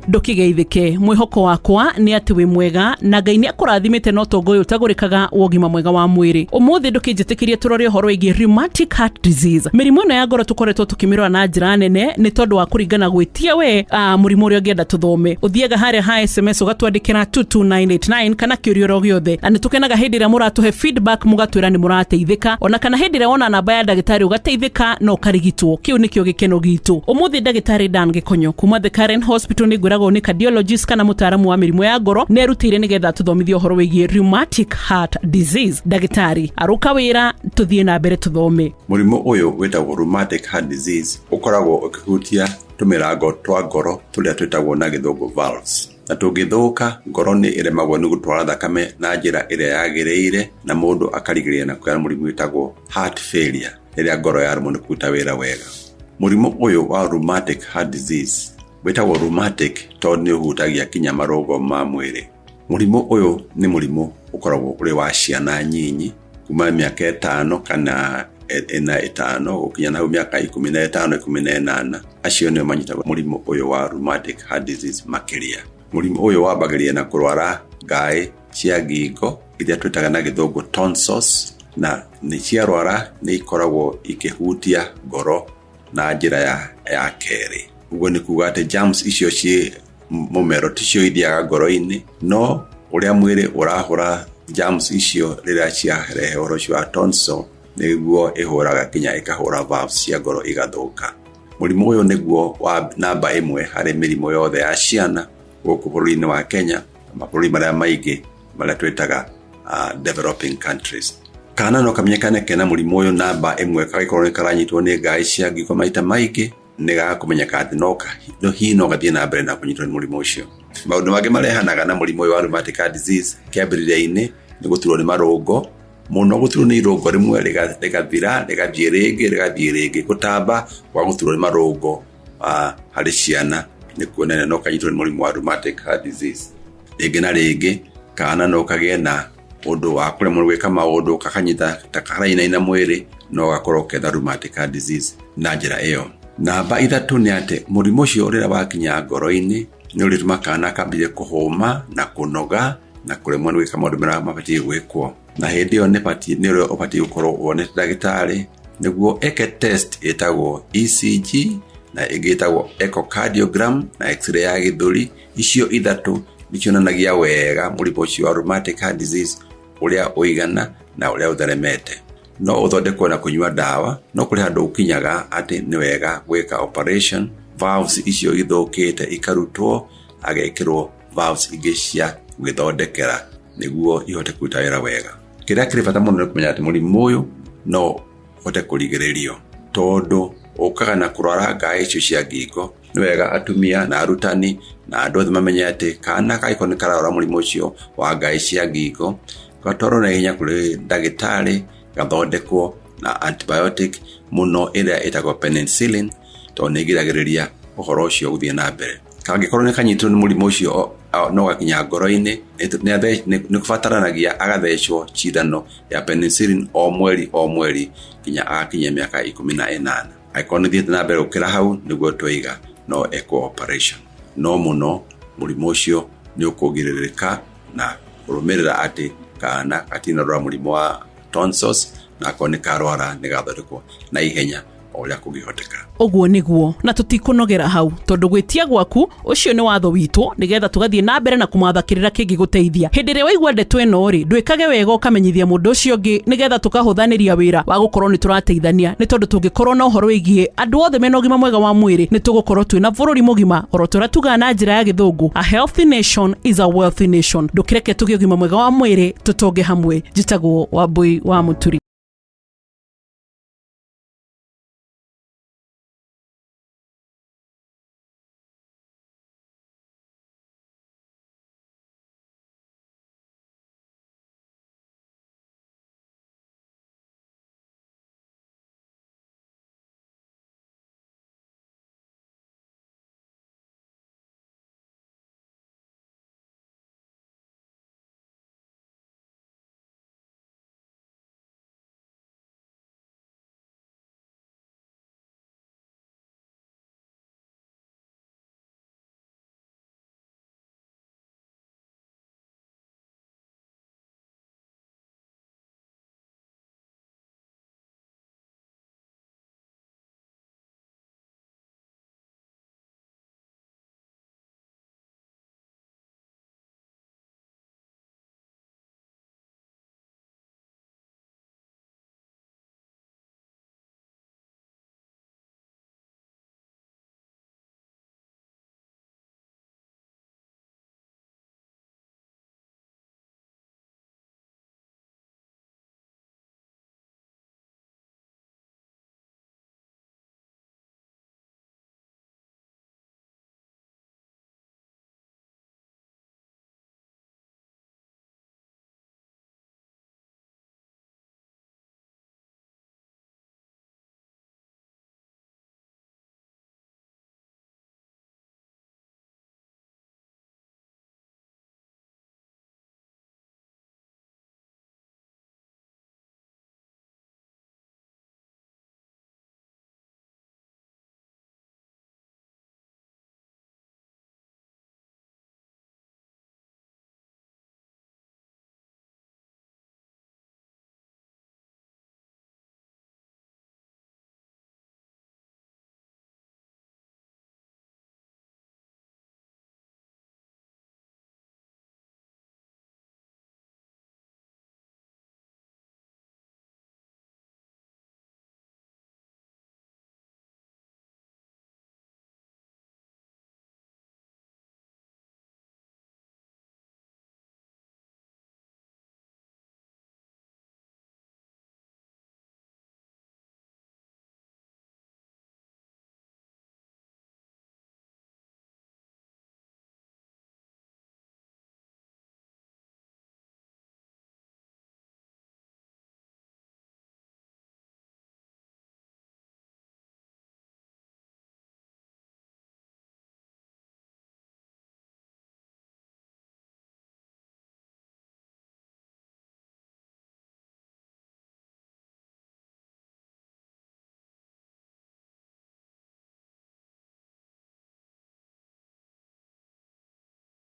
Ndukigeithike mwihoko wakwa ni ati wi mwega na Ngai ni akurathimite no tongo uyu tagurikaga Ugima mwega wa mwiri. Umuthi ndukijitikirie turore horo igi rheumatic heart disease. Mirimu ino ya ngoro tukoretwo tukimirwa na njira nene ni tondu wa kuringana gwitia we murimu uri ngienda tuthome. Uthiega hare ha SMS ugatwandikira 22989 kana kiurio giothe. Na nitukenaga hindi ria muratuhe feedback mugatwira ni murateithika ona kana hindi ria wona namba ya ndagitari ugateithika no karigitwo. Kiu nikio gikeno gitu. Umuthi ndagitari Dan Gikonyo kuma the Karen Hospital ni gwirago ni cardiologist kana mutaramu wa mirimu ya ngoro ne rutire nigetha tuthomithio horo wigie rheumatic heart disease. Ndagitari aruka wira tuthie na mbere tuthome. Murimu uyu wetagwo rheumatic heart disease ukoragwo ukihutia tumirango twa ngoro turia twetagwo na githungu valves. Na tungithuka ngoro ni iremagwo ni gutwara thakame na njira iria yagireire na mundu akarigiria na kuya murimu wetagwo heart failure iria ngoro yarimo ni kuta wira wega. Murimu uyu wa rheumatic heart disease wetagwo rheumatic tondu ni uhutagia kinya marogo ma mwiri. Murimu uyu ni murimu ukoragwo uri wa ciana nyinyi kuma miaka 5 kana ena 5 ukinya na miaka 15 18 acio ni manyitagwo murimu uyu wa rheumatic heart disease makiria. Murimu uyu wambagĩrĩria na kurwara ngai cia ngingo iria twitaga na githungu tonsils na ni ciarwara ni ikoragwo ikihutia ngoro na njira ya keri. Uguo ni kuga ati germs icio ci mumero ticio ithiaga ngoro-ini no uria mwiri urahura germs icio riria ciarehe uhoro wa tonsil niguo ihuraga kinya ikahura valves cia ngoro igathuka. Murimu uyu niguo wa namba 1 hari mirimo yothe ya ciana guku bũrũri-inĩ wa Kenya mabũrũri maria maingi maria twetaga developing countries. Kana no kamenyekane kena murimu uyu namba 1 kagikorwo ni karanyitwo ni ngai cia ngingo maita maingi niga kumenyeka ati no hino gathie na mbere na kunyitwo ni murimu ucio. Maundu mangĩ marehanaga na murimu wa rheumatic heart disease kiambĩrĩria-inĩ ni guturwo ni marũngo muno guturwo ni irũngo rimwe rigathira rigathie ringi gutamba wa guturwo ni marũngo hari ciana ni kuonana no kanyitwo ni murimu wa rheumatic heart disease. Ringi na ringi kana no kagie na undu wa kuremwo gwika maundu kakanyita takaraina mwiri no gakorwo ketha rheumatic heart disease na njira iyo. Namba 3 ni ati murimu ucio urira wakinya ngoro-ini ni urituma kana kambire kuhuma na kunoga na kuremwo ni gwika maundu mara mabatie gwikwo. Na hindi yo ni uri ubatie gukorwo wonete ndagitari niguo eke test etagwo ECG na igitagwo echocardiogram na x-ray ya githuri. Icio ithatu nicionanagia wega murimu ucio wa rheumatic heart disease uria uigana na uria utheremete. No uthondekwo na kunywa dawa no kuri handu ukinyaga ati ni wega gwika operation valves icio ithukite ikarutwo agekirwo valves ingi cia gwithondekera niguo ihote kuruta wira wega. Kiria kiri bata muno ni kumenya ati murimu uyu no uhote kurigiririo tondu ukaga na kurwara ngai icio cia ngingo. Ni wega atumia na arutani na andu othe mamenye ati kana kaiko ni kararwara murimu ucio wa ngai cia ngingo gatwarwo na ihenya kuri ndagitari gathondekwo na antibiotic muno iria itagwo penicillin to nigiragiriria uhoro ucio guthie na mbere. Kangikorwo ni kanyitwo ni murimu ucio no gakinya ngoro-ini ni kubataranagia agathecwo cindano ya penicillin o mweri kinya akinya miaka 18. Aikorwo ni thiete na mbere ukira hau niguo twiga no eco operation. No muno murimu ucio ni ukugiririka na kurumirira ati kana atinarwa murimu wa tonsils na kone karwara nigathondekwo na ihenya oria kugihoteka. Oguo niguo na tutikunogera hau tondu gwitia gwaku ucio ni watho witu nigetha tugathie na mbere na kumathakirira kingi guteithia. Hindi ria waigua ndeto ino ri ndwikage wega ukamenyithia mundu ucio ngi nigetha tukahuthaniria wira wa gukorwo ni turateithania ni tondu tungikorwo na uhoro wigie andu othe mena ugima mwega wa mwiri ni tugukorwo twina bururi mugima oro turatuga na njira ya githungu. A healthy nation is a wealthy nation. Ndukireke tugie ugima mwega wa mwiri tutonge hamwe. Jitagwo Wambui wa Muturi.